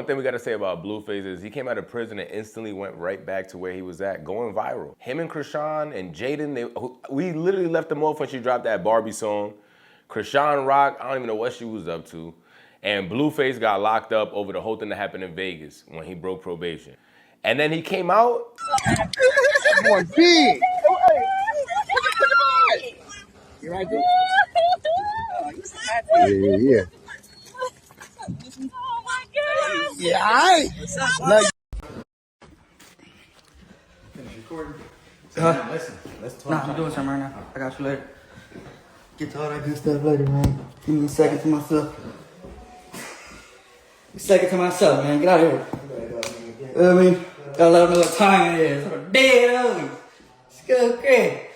one thing we gotta say about Blueface is he came out of prison and instantly went right back to where he was at, going viral. Him and Chrisean and Jaden, we literally left them off when she dropped that Barbie song. Chrisean Rock, I don't even know what she was up to. And Blueface got locked up over the whole thing that happened in Vegas when he broke probation. And then he came out. Boy, big. You right there? Yeah. Oh my God. Yeah, all right. What's up? Love you. Finish recording. Listen, let's talk. Nah, I'm doing something right now. I got you later. Get to all that good stuff later, man. Give me a second to myself. A second to myself, man. Get out of here. You know what I mean? Gotta let them know what time it is. I'm dead on me. Let's go, Craig.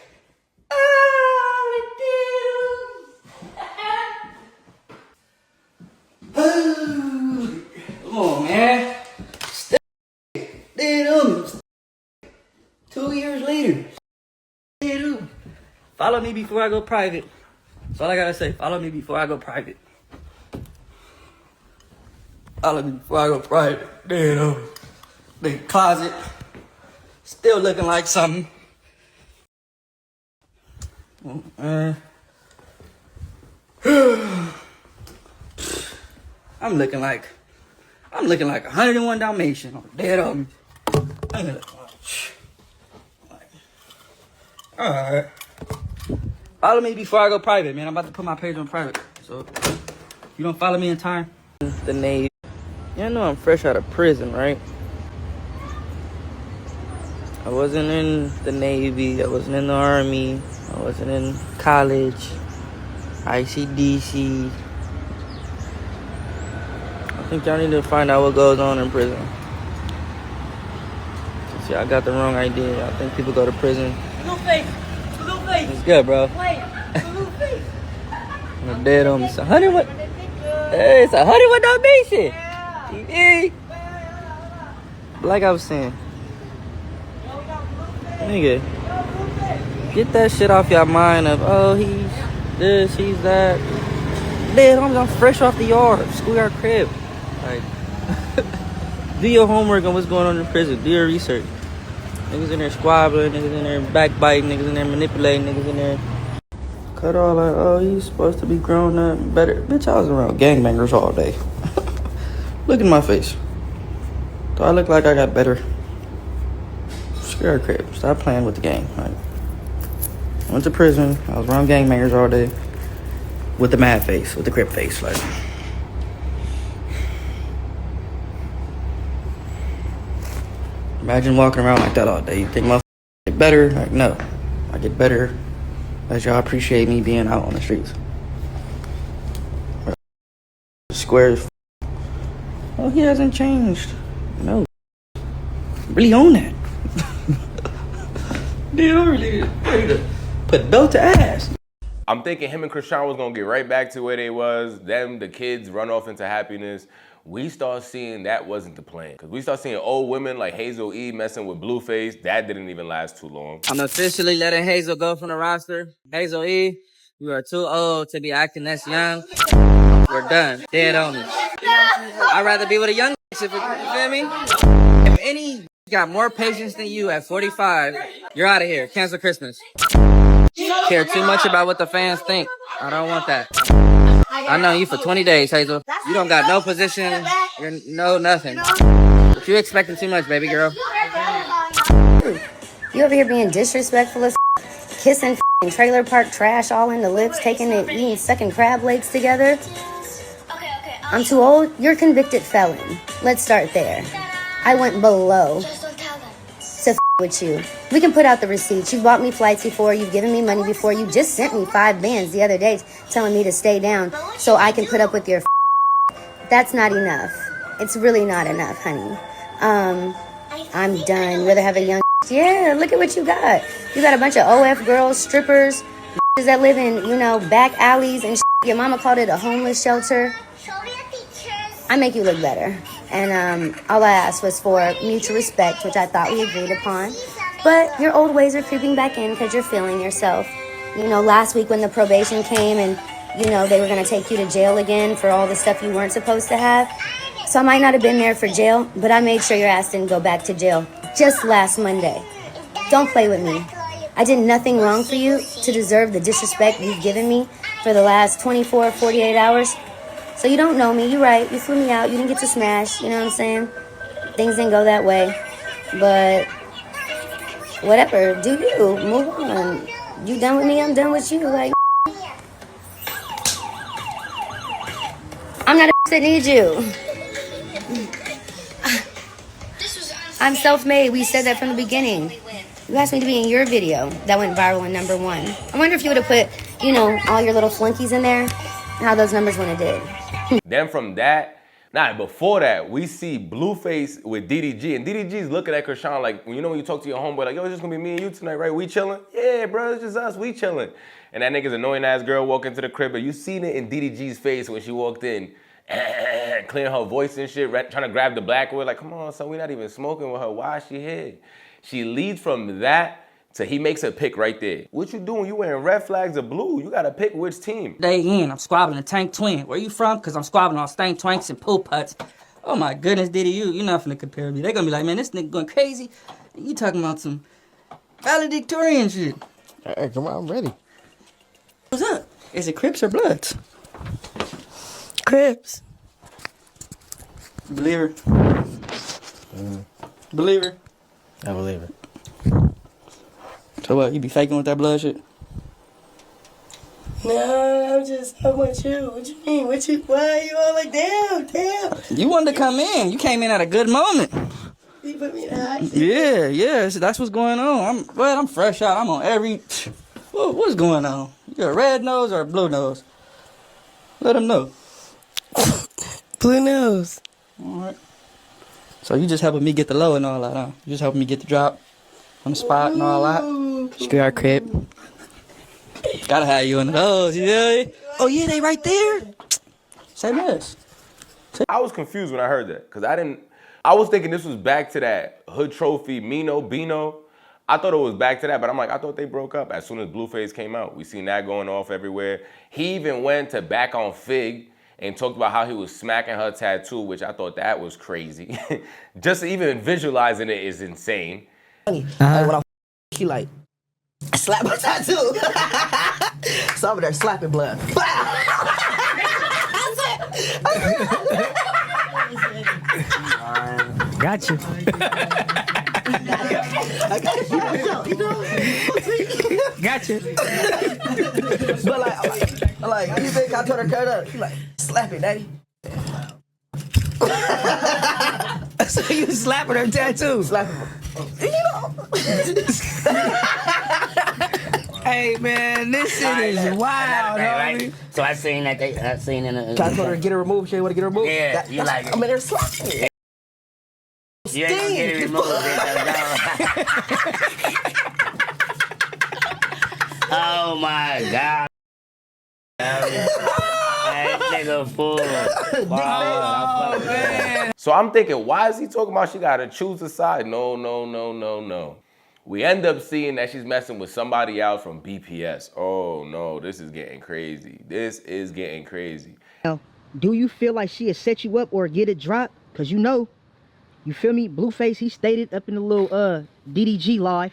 Come on, man. Stay dead on me. 2 years later. Dead on me. Follow me before I go private. That's all I gotta say. Follow me before I go private. Follow me before I go private. Dead on me. Big closet. Still looking like something. I'm looking like 101 Dalmatian. I'm dead on me. Alright. Follow me before I go private, man. I'm about to put my page on private. So if you don't follow me in time. The Navy. Y'all know I'm fresh out of prison, right? I wasn't in the Navy. I wasn't in the Army. I wasn't in college. ICDC. I think y'all need to find out what goes on in prison. See, I got the wrong idea. I think people go to prison. Blueface. It's good, bro. Wait. Blueface. I'm dead on me. It's 101. Hey, it's 101 Dalmatian. Yeah. Like I was saying. Nigga. Get that shit off your mind of, oh, he's this, he's that. Dead homies, I'm fresh off the yard. Schoolyard crib. Like, do your homework on what's going on in prison. Do your research. Niggas in there squabbling, niggas in there backbiting, niggas in there manipulating, niggas in there. Cut all that, oh, he's supposed to be grown up better. Bitch, I was around gangbangers all day. Look at my face. Do I look like I got better? Scare crib. Stop playing with the game. Like, I went to prison. I was around gangbangers all day. With the mad face, with the crib face. Like, imagine walking around like that all day. You think my get better? Like, no. I get better as y'all appreciate me being out on the streets. Squares. Oh, he hasn't changed. No. Really own that. Dude, I'm really ready to put belt to ass. I'm thinking him and Chrisean was gonna get right back to where they was. Them, the kids, run off into happiness. We start seeing that wasn't the plan. Cause we start seeing old women like Hazel E messing with Blueface. That didn't even last too long. I'm officially letting Hazel go from the roster. Hazel E, you are too old to be acting this young. We're done. Dead on me. I'd rather be with a young if you feel me? If any got more patience than you at 45, you're out of here. Cancel Christmas. Care too much about what the fans think. I don't want that. I know you for 20 days, Hazel. You don't got no position. You're no nothing. But you expecting too much, baby girl. You over here being disrespectful as kissing trailer park trash all in the lips, taking it, eating, sucking crab legs together. I'm too old. You're a convicted felon. Let's start there. I went below to with you. We can put out the receipts. You've bought me flights before. You've given me money before. You just sent me 5 bands the other day telling me to stay down so I can put up with your That's not enough. It's really not enough, honey. I'm done. Rather have a young yeah, look at what you got. You got a bunch of OF girls, strippers, that live in, back alleys and your mama called it a homeless shelter. I make you look better. And all I asked was for mutual respect, which I thought we agreed upon. But your old ways are creeping back in because you're feeling yourself. Last week when the probation came and, they were going to take you to jail again for all the stuff you weren't supposed to have. So I might not have been there for jail, but I made sure your ass didn't go back to jail just last Monday. Don't play with me. I did nothing wrong for you to deserve the disrespect you've given me for the last 24, 48 hours. So you don't know me, you're right, you flew me out, you didn't get to smash, you know what I'm saying? Things didn't go that way, but whatever, do you, move on. You done with me, I'm done with you, like, I'm not a that needs you. I'm self-made, we said that from the beginning. You asked me to be in your video that went viral in #1. I wonder if you would have put, you know, all your little flunkies in there, how those numbers would have did. Then from that, before that, we see Blueface with DDG, and DDG's looking at Chrisean like, you know when you talk to your homeboy, like, yo, it's just gonna be me and you tonight, right? We chilling? Yeah, bro, it's just us, we chilling. And that nigga's annoying ass girl walk into the crib, but you seen it in DDG's face when she walked in, clearing her voice and shit, trying to grab the black wood, like, come on, son, we not even smoking with her, why is she here? She leads from that to he makes a pick right there. What you doing? You wearing red flags or blue? You gotta pick which team. Day in, I'm squabbling a tank twin. Where you from? Because I'm squabbling on stank twanks and pool putts. Oh my goodness, Diddy, you're not finna compare me. They gonna be like, man, this nigga going crazy. You talking about some valedictorian shit. Hey, come on, I'm ready. What's up? Is it Crips or Bloods? Crips. Believe her. Believe her. I believe it. So what, you be faking with that blood shit? No, I'm with you. What you mean? Why you all like, damn? You wanted to come in. You came in at a good moment. You put me in the hot seat. Yeah, so that's what's going on. I'm fresh out. I'm on every... What's going on? You got a red nose or a blue nose? Let them know. Blue nose. All right. So you just helping me get the low and all that, huh? You just helping me get the drop on the spot and all that? Screw crib. Gotta have you in those, you know? Oh yeah, they right there. Say less. I was confused when I heard that, because I was thinking this was back to that Hood Trophy, Bino. I thought it was back to that, but I'm like, I thought they broke up as soon as Blueface came out. We seen that going off everywhere. He even went to back on Fig and talked about how he was smacking her tattoo, which I thought that was crazy. Just even visualizing it is insane. Like, when he like, slap my tattoo. So I'm over there slapping blood. Got you. Got you. But like, you think I told her cut up? She like, slap it, daddy. So you slapping her tattoo? Slap him. You know. Hey man, this shit is wild, homie. So I seen that I seen in a. I told her to get it removed. She want to get it removed. Yeah, you like it. I'm in there slapping it. You ain't gonna get it removed, Oh my God. That nigga fool. Oh man. So I'm thinking, why is he talking about she gotta choose a side? No. We end up seeing that she's messing with somebody else from BPS. Oh no, this is getting crazy. Now, do you feel like she has set you up or get it dropped? Cause you know, you feel me? Blueface, he stated up in the little DDG live,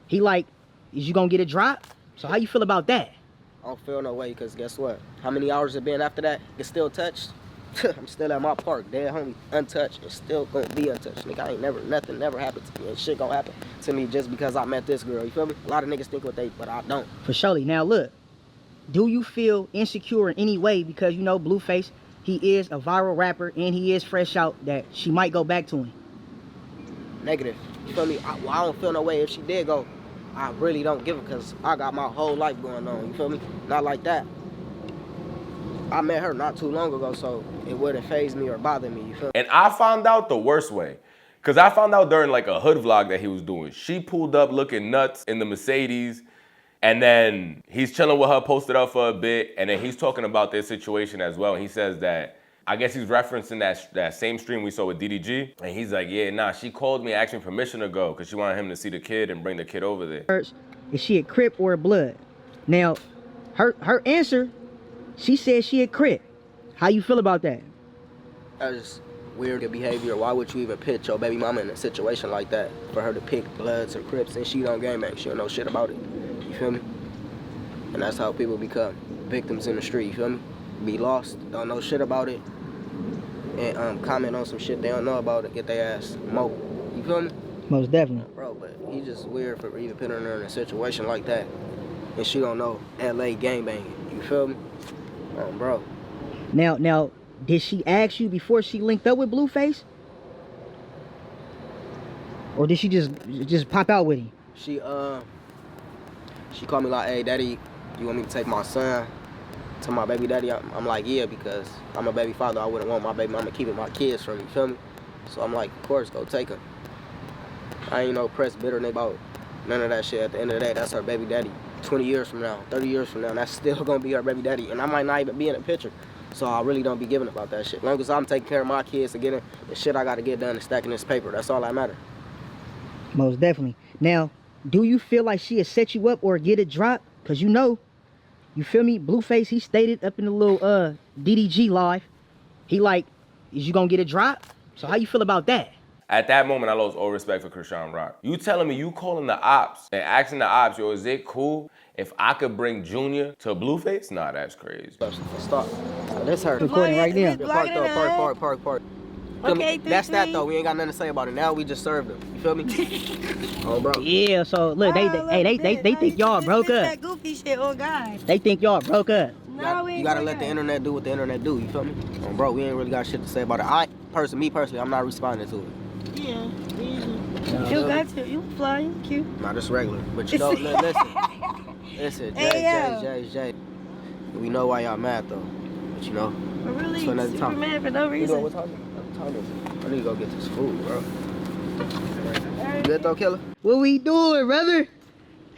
he like, is you gonna get it dropped? So how you feel about that? I don't feel no way, because guess what? How many hours it been after that? It's still touched. I'm still at my park, dead homie, untouched. It's still gonna be untouched. Nigga, I ain't nothing never happened to me. And shit gonna happen to me just because I met this girl, you feel me? A lot of niggas think what they, but I don't. For surely. Now look, do you feel insecure in any way because you know Blueface, he is a viral rapper and he is fresh out that she might go back to him? Negative, you feel me? I don't feel no way if she did go. I really don't give it because I got my whole life going on, you feel me? Not like that. I met her not too long ago, so it wouldn't faze me or bother me, you feel me? And I found out the worst way. Because I found out during like a hood vlog that he was doing. She pulled up looking nuts in the Mercedes, and then he's chilling with her, posted up for a bit, and then he's talking about their situation as well. And he says that, I guess he's referencing that same stream we saw with DDG. And he's like, yeah, nah, she called me, asked me permission to go because she wanted him to see the kid and bring the kid over there. Is she a Crip or a Blood? Now, her answer, she said she a Crip. How you feel about that? I just, weird behavior. Why would you even pitch your baby mama in a situation like that for her to pick Bloods or Crips and she don't game bang? She don't know shit about it. You feel me? And that's how people become victims in the street. You feel me? Be lost, don't know shit about it, and comment on some shit they don't know about it, get their ass mowed. You feel me? Most definitely. Bro, but he just weird for even putting her in a situation like that. And she don't know LA gangbanging. You feel me? Bro. Now, did she ask you before she linked up with Blueface? Or did she just pop out with him? She called me like, hey, daddy, you want me to take my son to my baby daddy? I'm like, yeah, because I'm a baby father. I wouldn't want my baby mama keeping my kids from me, you feel me? So I'm like, of course, go take her. I ain't no press bitter about none of that shit. At the end of the day, that's her baby daddy. 20 years from now, 30 years from now, that's still gonna be her baby daddy. And I might not even be in the picture. So I really don't be giving about that shit. As long as I'm taking care of my kids and getting the shit I gotta get done and stacking this paper, that's all that matter. Most definitely. Now, do you feel like she has set you up or get it dropped? Cause you know, you feel me? Blueface, he stated up in the little DDG live, he like, is you gonna get it dropped? So how you feel about that? At that moment, I lost all respect for Chrisean Rock. You telling me you calling the ops and asking the ops, yo, is it cool if I could bring Junior to Blueface? Nah, that's crazy. Stop. That's her. Recording right now. Park. Okay, that's that though. We ain't got nothing to say about it. Now we just served them. You feel me? Oh, bro. Yeah. So look, they think y'all broke up. That goofy shit, oh God. They think y'all broke up. You gotta let the internet do what the internet do. You feel me? Oh, bro, we ain't really got shit to say about it. Me personally, I'm not responding to it. Yeah. You got to. You fly. You cute. Nah, this regular. But you know, listen, Jay. We know why y'all mad though. But you know, But really, so another super time. mad for no You reason. know what time is it? I need to go get this food, bro. You good though, killer? What we doing, brother?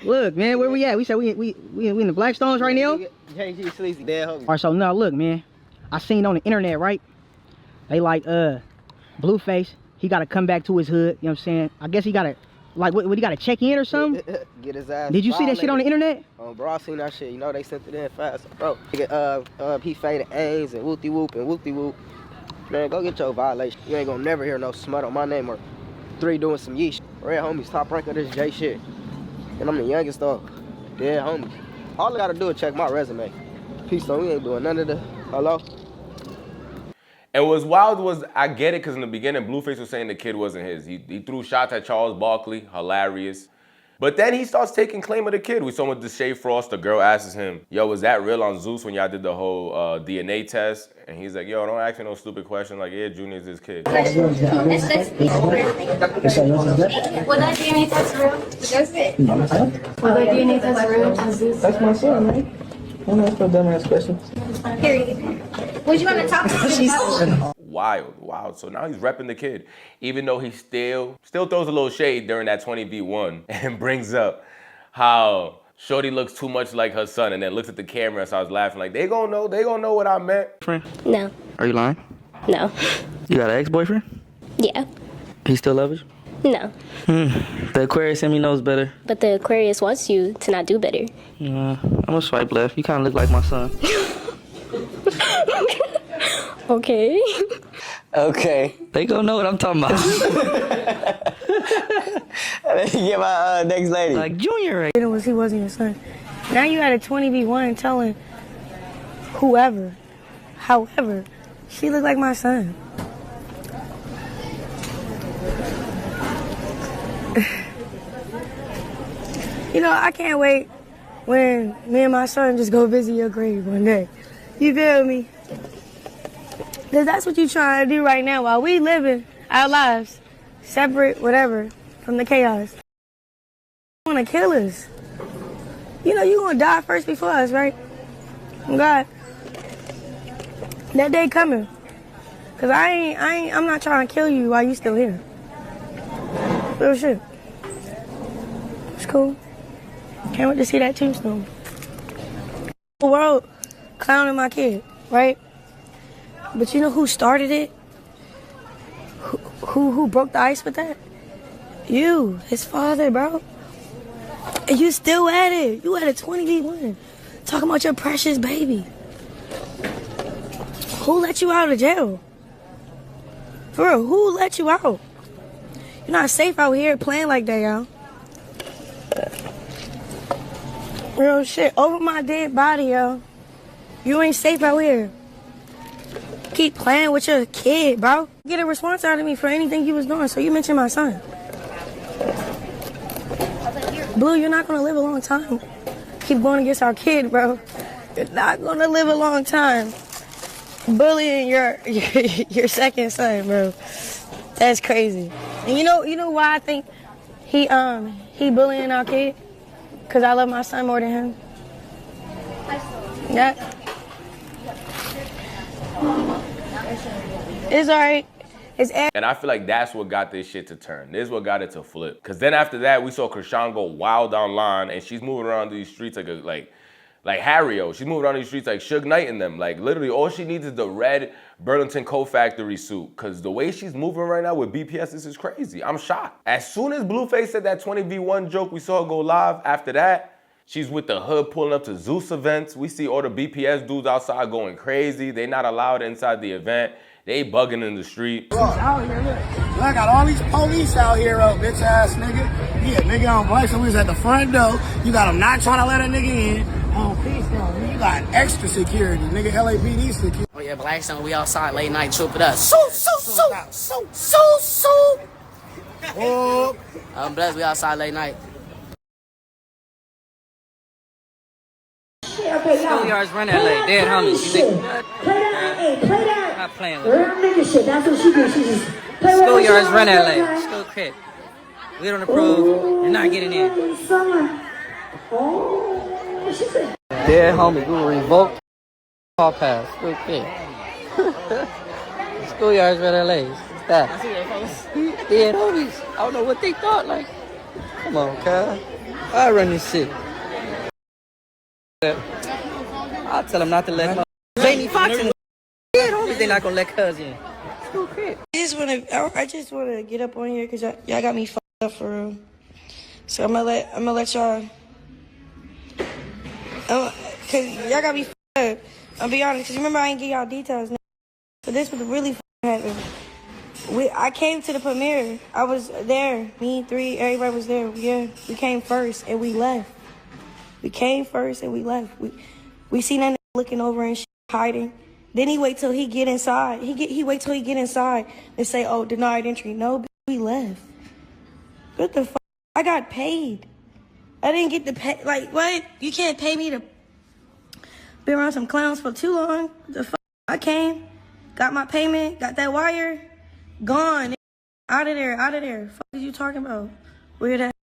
Look, man, where we at? We said we in the Blackstones right now. JG Sleazy, dead homie. All right, so now look, man. I seen on the internet, right? They like Blueface. He got to come back to his hood. You know what I'm saying? I guess he got to, like, what he got to check in or something? Get his ass. Did you see that shit on the internet? Bro, I seen that shit. You know they sent it in fast, bro. He faded A's and whoopty whoop and whoopty whoop. Man, go get your violation. You ain't gonna never hear no smut on my name or 3 doing some yeesh. Red homies, top rank of this J shit. And I'm the youngest though. Dead homies. All I gotta do is check my resume. Peace, though. We ain't doing none of the. Hello? And what's wild was, I get it, because in the beginning, Blueface was saying the kid wasn't his. He threw shots at Charles Barkley, hilarious. But then he starts taking claim of the kid. We saw him with Deshae Frost. The girl asks him, yo, was that real on Zeus when y'all did the whole DNA test? And he's like, yo, don't ask me no stupid question. Like, yeah, Junior's his kid. Will that DNA test real? Will that DNA test real? That's my son, right? Don't ask no dumbass questions. Period. Would you want to talk to me? Wild. So now he's repping the kid. Even though he still throws a little shade during that 20v1 and brings up how Shorty looks too much like her son, and then looks at the camera and starts laughing like, they gonna know what I meant. No. Are you lying? No. You got an ex-boyfriend? Yeah. He still loves you? No. The Aquarius in me knows better. But the Aquarius wants you to not do better. I'm gonna swipe left. You kind of look like my son. Okay. Okay. They gonna know what I'm talking about. Get my next lady. Like Junior. He wasn't your son. Now you had a 20v1 telling whoever, however, she looked like my son. You know, I can't wait when me and my son just go visit your grave one day. You feel me? Because that's what you're trying to do right now while we living our lives, separate, whatever, from the chaos. You want to kill us. You know, you're going to die first before us, right? Oh, God. That day coming. Because I'm not trying to kill you while you still here. Real shit. It's cool. Can't wait to see that tombstone. The world clowning my kid, right? But you know who started it? Who broke the ice with that? You, his father, bro. And you still at it. You at a 20v1. Talking about your precious baby. Who let you out of jail? For real, who let you out? You're not safe out here playing like that, yo. Real shit, over my dead body, yo. You ain't safe out here. Keep playing with your kid, bro. Get a response out of me for anything you was doing, so you mentioned my son. Blue, you're not gonna live a long time. Keep going against our kid, bro. You're not gonna live a long time. Bullying your second son, bro. That's crazy. And you know why I think he bullying our kid? Cause I love my son more than him. Yeah. It's alright. And I feel like that's what got this shit to turn. This is what got it to flip. Cause then after that, we saw Chrisean go wild online, and she's moving around these streets like Harry-O. She's moving around these streets like Suge Knight in them. Like literally, all she needs is the red Burlington Coat Factory suit. Cause the way she's moving right now with BPS, this is crazy. I'm shocked. As soon as Blueface said that 20v1 joke, we saw her go live. After that, she's with the hood pulling up to Zeus events. We see all the BPS dudes outside going crazy. They not allowed inside the event. They bugging in the street. Out here, look. I got all these police out here, bitch ass nigga. Yeah, nigga on Black, so we was at the front door. You got them not trying to let a nigga in. On Keystone, you got extra security, nigga. LAPD security. Oh yeah, Blackstone, we outside late night, troop it up. So. Oh. I'm blessed, we outside late night. Schoolyards run that late. Dead homies. You think what? Play that, hey, play that. Not playing with Real nigga shit, that's what she did. She just play with Schoolyards run that late. late. School crit. We don't approve. You're not getting in. Oh, she said. Dead homies. We will revoke hall pass. School crit. Schoolyards run that late. What's that? Dead homies. I don't know what they thought. Like, come on, cuz. I run this shit. I'll tell them not to let Jamie Foxx in. Dead homies, they not gonna let cuz in. School crit. I just wanna get up on here because y'all got me fucked up for real. So I'm gonna let y'all. Cause y'all got me fucked up. I'll be honest. Cause remember I ain't give y'all details. So this was really happened. I came to the premiere. I was there. Me, 3, everybody was there. Yeah, we came first and we left. We came first and we left. We seen that nigga looking over and shit, hiding. Then he wait till he get inside. He wait till he get inside and say, "Oh, denied entry." No, we left. What the fuck? I got paid. I didn't get to pay. Like what? You can't pay me to be around some clowns for too long. The fuck? I came, got my payment, got that wire, gone, out of there. Fuck is you talking about? Weird ass.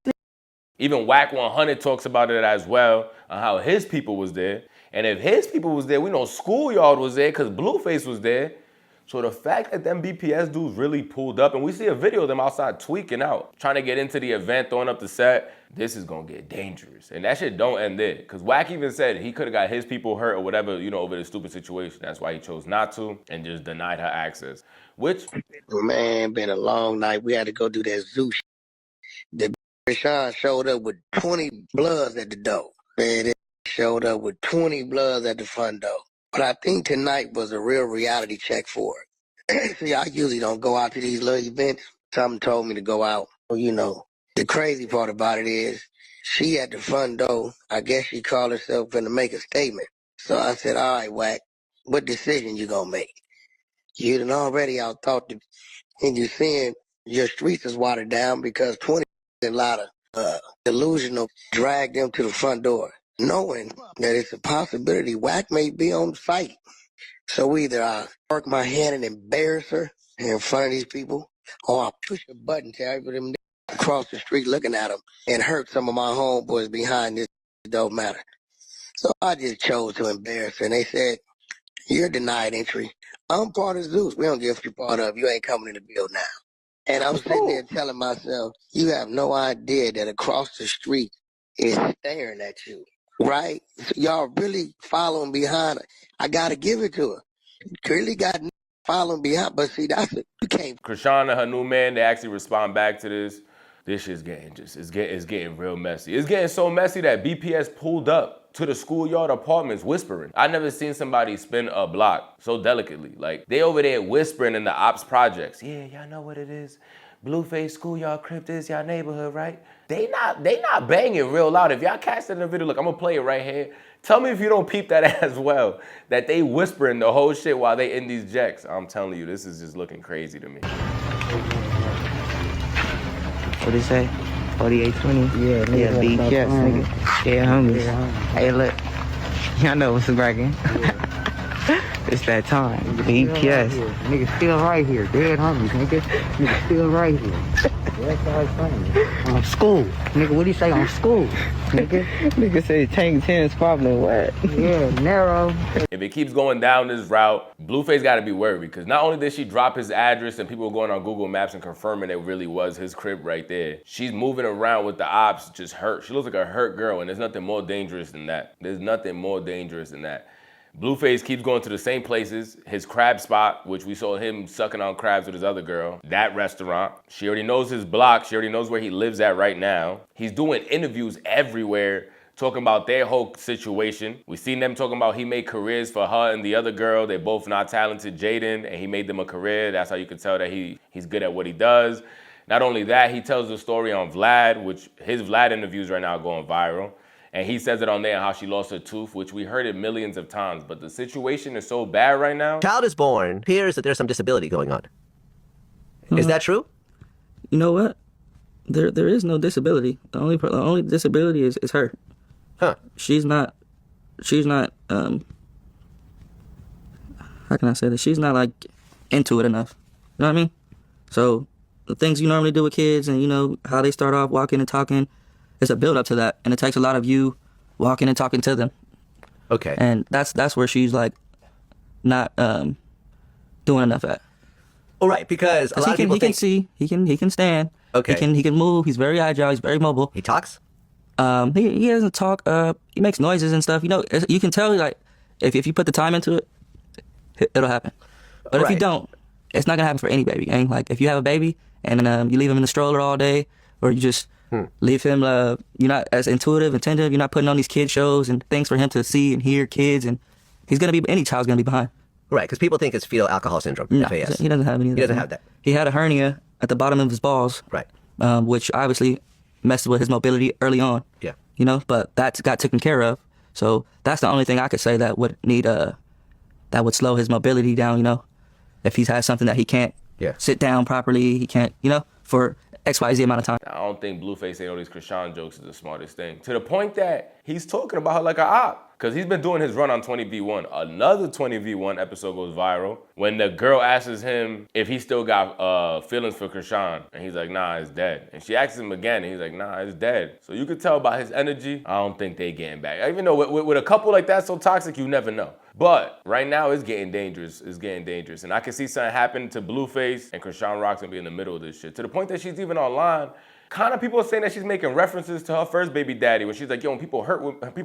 Even Whack 100 talks about it as well, on how his people was there. And if his people was there, we know Schoolyard was there because Blueface was there. So the fact that them BPS dudes really pulled up, and we see a video of them outside tweaking out, trying to get into the event, throwing up the set, this is gonna get dangerous. And that shit don't end there. Because Whack even said he could have got his people hurt or whatever, over the stupid situation. That's why he chose not to and just denied her access. Which, man, been a long night. We had to go do that Zeus. The Chrisean showed up with 20 bloods at the door. Man, it showed up with 20 bloods at the front door. But I think tonight was a real reality check for it. See, I usually don't go out to these little events. Something told me to go out. Well, the crazy part about it is she at the front door. I guess she called herself going to make a statement. So I said, all right, Whack, what decision you going to make? You done already out thought and you seeing your streets is watered down because 20 a lot of delusional drag them to the front door, knowing that it's a possibility Whack may be on the fight. So either I work my hand and embarrass her in front of these people, or I push a button to every them across the street looking at them and hurt some of my homeboys behind this. It don't matter. So I just chose to embarrass her, and they said, "You're denied entry. I'm part of Zeus. We don't give you part of. You ain't coming in the bill now." And I'm sitting there telling myself, you have no idea that across the street is staring at you, right? So y'all really following behind her. I got to give it to her. Really got following behind, but see, that's it. You can't. Chrisean and her new man, they actually respond back to this. This shit's getting it's getting real messy. It's getting so messy that BPS pulled up to the schoolyard apartments whispering. I never seen somebody spin a block so delicately. Like, they over there whispering in the ops projects. Yeah, y'all know what it is. Blueface schoolyard crypt is y'all neighborhood, right? They not banging real loud. If y'all catch that in the video, look, I'm gonna play it right here. Tell me if you don't peep that as well, that they whispering the whole shit while they in these jacks. I'm telling you, this is just looking crazy to me. What it say? 4820? Yeah, nigga. Big yes, nigga. Yeah, homies. Hey, look. Y'all know what's bragging. It's that time. BPS. Nigga still right here. Dead homies, nigga. Nigga still right here. That's how it's funny. On school. Nigga, what do you say on school? Nigga. Nigga say Tank 10's probably what? Yeah, narrow. If it keeps going down this route, Blueface gotta be worried because not only did she drop his address and people were going on Google Maps and confirming it really was his crib right there, she's moving around with the ops just hurt. She looks like a hurt girl, and there's nothing more dangerous than that. There's nothing more dangerous than that. Blueface keeps going to the same places. His crab spot, which we saw him sucking on crabs with his other girl. That restaurant. She already knows his block. She already knows where he lives at right now. He's doing interviews everywhere, talking about their whole situation. We seen them talking about he made careers for her and the other girl. They're both not talented, Jaden, and he made them a career. That's how you can tell that he's good at what he does. Not only that, he tells the story on Vlad, which his Vlad interviews right now are going viral. And he says it on there how she lost her tooth, which we heard it millions of times. But the situation is so bad right now. Child is born, appears that there's some disability going on. Is that true? You know what? There is no disability. The only disability is her. Huh. She's not how can I say this? She's not like into it enough. You know what I mean? So the things you normally do with kids and you know how they start off walking and talking, it's a build up to that, and it takes a lot of you walking and talking to them. Okay. And that's where she's like not doing enough at. All right, because a lot of people think he can stand. Okay. He can move. He's very agile. He's very mobile. He talks. He doesn't talk. He makes noises and stuff. You know, you can tell like if you put the time into it, it'll happen. But if you don't, it's not gonna happen for any baby. And like if you have a baby and you leave him in the stroller all day, or you just leave him, you're not as intuitive, attentive. You're not putting on these kid shows and things for him to see and hear kids, and any child's gonna be behind. Right, because people think it's fetal alcohol syndrome. No, FAS. he doesn't have any of that. He doesn't have that. He had a hernia at the bottom of his balls. Right. Which obviously messed with his mobility early on. Yeah. You know, but that got taken care of. So that's the only thing I could say that would need that would slow his mobility down, you know. If he's had something that he can't sit down properly, he can't, you know, for XYZ amount of time. I don't think Blueface saying all these Chrisean jokes is the smartest thing. To the point that he's talking about her like a op. Because he's been doing his run on 20v1. Another 20v1 episode goes viral when the girl asks him if he still got feelings for Chrisean. And he's like, nah, it's dead. And she asks him again, and he's like, nah, it's dead. So you could tell by his energy, I don't think they getting back. Even though with a couple like that so toxic, you never know. But right now, it's getting dangerous. It's getting dangerous. And I can see something happen to Blueface, and Chrisean Rock's gonna be in the middle of this shit. To the point that she's even online, kind of people are saying that she's making references to her first baby daddy when she's like, yo, when people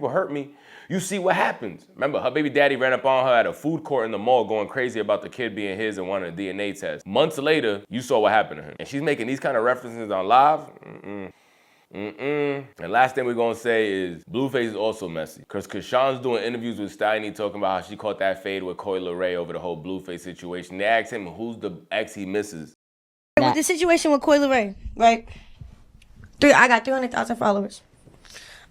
hurt me, you see what happens. Remember, her baby daddy ran up on her at a food court in the mall going crazy about the kid being his and wanting a DNA test. Months later, you saw what happened to him. And she's making these kind of references on live. And last thing we're gonna say is Blueface is also messy. Because Chrisean's doing interviews with Steiny talking about how she caught that fade with Coi Leray over the whole Blueface situation. They asked him who's the ex he misses. With the situation with Coi Leray, right? I got 300,000 followers.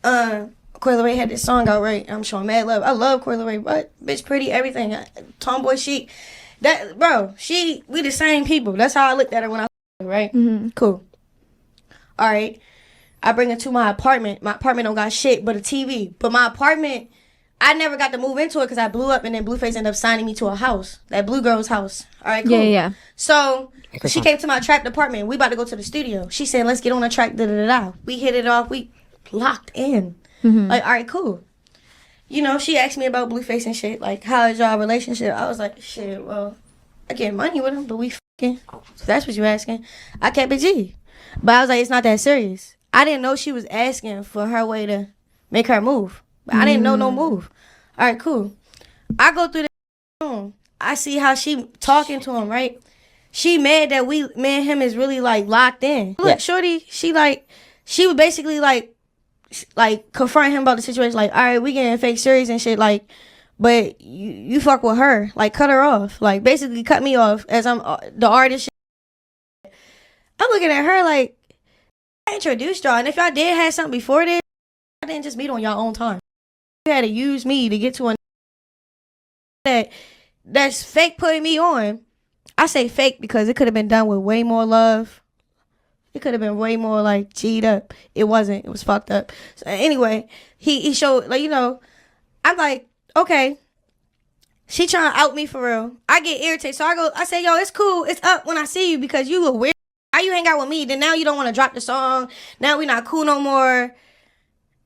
Coi Leray had this song out, right? I'm showing mad love. I love Coi Leray, but bitch pretty, everything. Tomboy chic. That, bro, we the same people. That's how I looked at her when I her, right? Mm-hmm. Cool. All right. I bring her to my apartment. My apartment don't got shit but a TV. But my apartment, I never got to move into it because I blew up and then Blueface ended up signing me to a house. That blue girl's house. All right, cool. Yeah. So she came to my trapped apartment. We about to go to the studio. She said, let's get on the track, da-da-da-da. We hit it off. We locked in. Mm-hmm. Like, all right, cool. You know, she asked me about Blueface and shit. Like, how is y'all relationship? I was like, shit, well, I get money with him, but we f***ing. So that's what you asking. I kept it G. But I was like, it's not that serious. I didn't know she was asking for her way to make her move. But I didn't know no move. All right, cool. I go through the room. I see how she talking to him, right? She mad that me and him is really, like, locked in. Look, shorty, she was basically, like, like confront him about the situation. Like, all right, we getting fake serious and shit. Like, but you fuck with her. Like, cut her off. Like, basically cut me off as I'm the artist. I'm looking at her like, I introduced y'all, and if y'all did have something before this, I didn't just meet on y'all own time. You had to use me to get to a that's fake putting me on. I say fake because it could have been done with way more love. It could have been way more like G'd up. It wasn't. It was fucked up. So anyway, he showed, like, you know, I'm like, okay, she trying to out me for real. I get irritated, so I say, yo, it's cool, it's up when I see you because you look weird. How you hang out with me? Then now you don't want to drop the song. Now we not cool no more.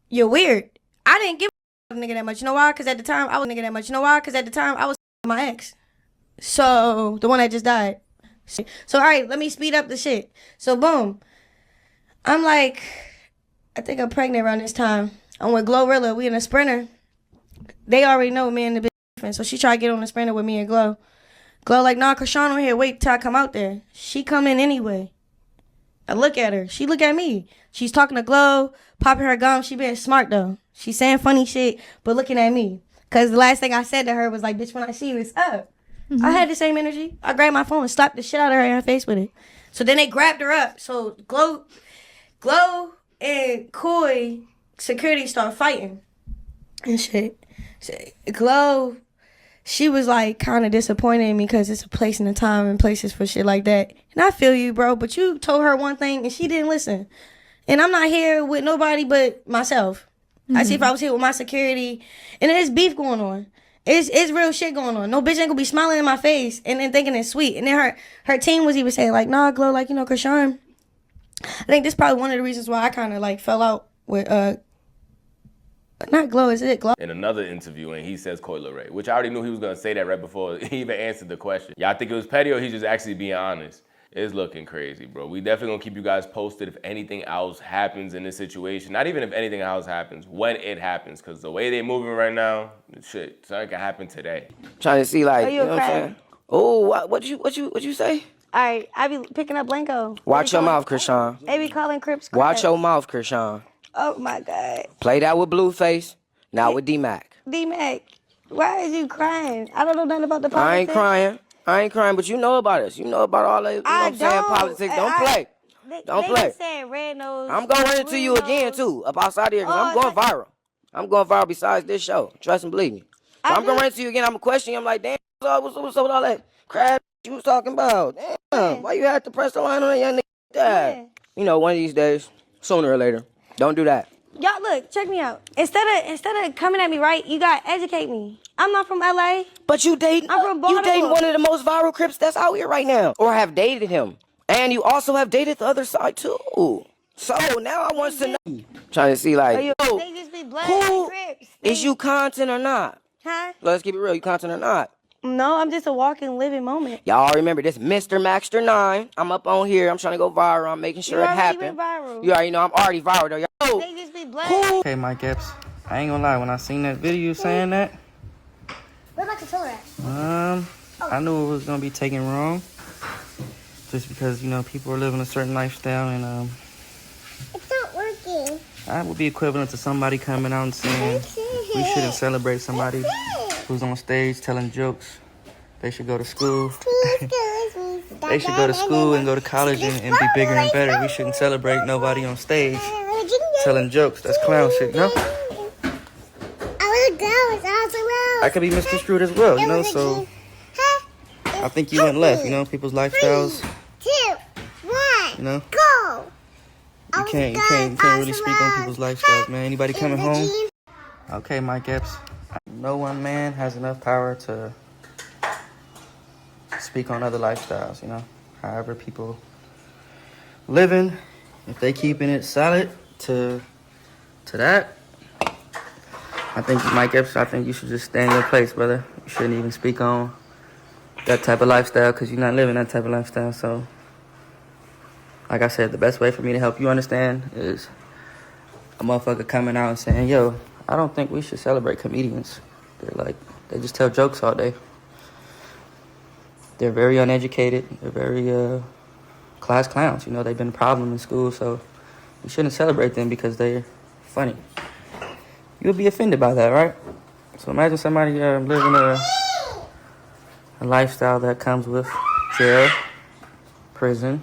You're weird. I didn't give a nigga that much. You know why? Because at the time I was my ex. So the one that just died. So all right, let me speed up the shit. So boom, I'm like, I think I'm pregnant around this time. I'm with Glorilla. We in a Sprinter. They already know me and the bitch. So she tried to get on the Sprinter with me and Glow. Glow like, nah, Chrisean on here. Wait till I come out there. She come in anyway. I look at her. She look at me. She's talking to Glow, popping her gum. She being smart though. She's saying funny shit, but looking at me. Cause the last thing I said to her was like, bitch, when I see you, it's up. I had the same energy. I grabbed my phone and slapped the shit out of her in her face with it. So then they grabbed her up. So Glow and Koi security start fighting and shit. So Glow, she was like kind of disappointed in me because it's a place and a time and places for shit like that. And I feel you, bro, but you told her one thing and she didn't listen. And I'm not here with nobody but myself. I see if I was here with my security, and there's beef going on. It's real shit going on. No bitch ain't gonna be smiling in my face and then thinking it's sweet. And then her team was even saying like, nah, Glow, like, you know, Chrisean. I think this is probably one of the reasons why I kind of like fell out with not Glow, is it Glow? In another interview, and he says Coi Leray, which I already knew he was gonna say that right before he even answered the question. Y'all think it was petty or he's just actually being honest? It's looking crazy, bro. We definitely gonna keep you guys posted if anything else happens in this situation. Not even if anything else happens, when it happens. Because the way they moving right now, shit, something can happen today. Trying to see, like, Are you know what I'm saying? Oh, what you say? All right, I be picking up Blanco. Watch your mouth, Chrisean. They be calling Crips. Watch your mouth, Chrisean. Oh my God. Play that with Blueface, not with D-Mac. D-Mac, why is you crying? I don't know nothing about the politics. I ain't crying, but you know about us. You know about all that, you know what I'm saying, politics. Don't play. Don't play. They saying red nose. I'm going to run into you again, too, up outside here, because I'm going viral. I'm going viral besides this show. Trust and believe me. So I'm going to run into you again. I'm going to question you. I'm like, damn, what's up with all that crap you was talking about? Damn, why you had to press the line on that young nigga like that? You know, one of these days, sooner or later, don't do that. Y'all, look, check me out. Instead of coming at me, right, you got to educate me. I'm not from LA. But you dating, I'm from Baltimore. You dating one of the most viral Crips that's out here right now. Or have dated him. And you also have dated the other side, too. So now I want to know. Trying to see, like, They just be blood Crips. Is you content or not? Huh? Let's keep it real. You content or not? No, I'm just a walking, living moment. Y'all remember this, Mr. Maxter 9. I'm up on here. I'm trying to go viral. I'm making sure it happens. You already know I'm already viral, though. Yo, they just be blood. Okay, Mike Epps. I ain't gonna lie. When I seen that video saying that, Where's my controller at? I knew it was gonna be taken wrong. Just because, you know, people are living a certain lifestyle, and It's not working. that would be equivalent to somebody coming out and saying we shouldn't celebrate somebody who's on stage telling jokes. They should go to school. They should go to school and go to college and be bigger and better. We shouldn't celebrate nobody on stage telling jokes. That's clown shit, no? I could be misconstrued as well, you know, so I think you went left, you know, people's lifestyles. 3, 2, 1, you know? Go! You can't really speak on people's lifestyles, man. Anybody coming home? Okay, Mike Epps. No one man has enough power to speak on other lifestyles, you know? However people living, if they keeping it solid to that, I think, Mike Epps, I think you should just stay in your place, brother. You shouldn't even speak on that type of lifestyle because you're not living that type of lifestyle. So, like I said, the best way for me to help you understand is a motherfucker coming out and saying, yo, I don't think we should celebrate comedians. They just tell jokes all day. They're very uneducated. They're very class clowns. You know, they've been a problem in school, so we shouldn't celebrate them because they're funny. You'll be offended by that, right? So imagine somebody living a lifestyle that comes with jail, prison.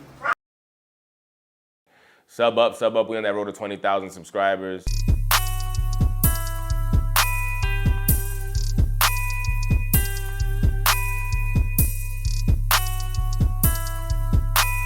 Sub up. We on that road to 20,000 subscribers.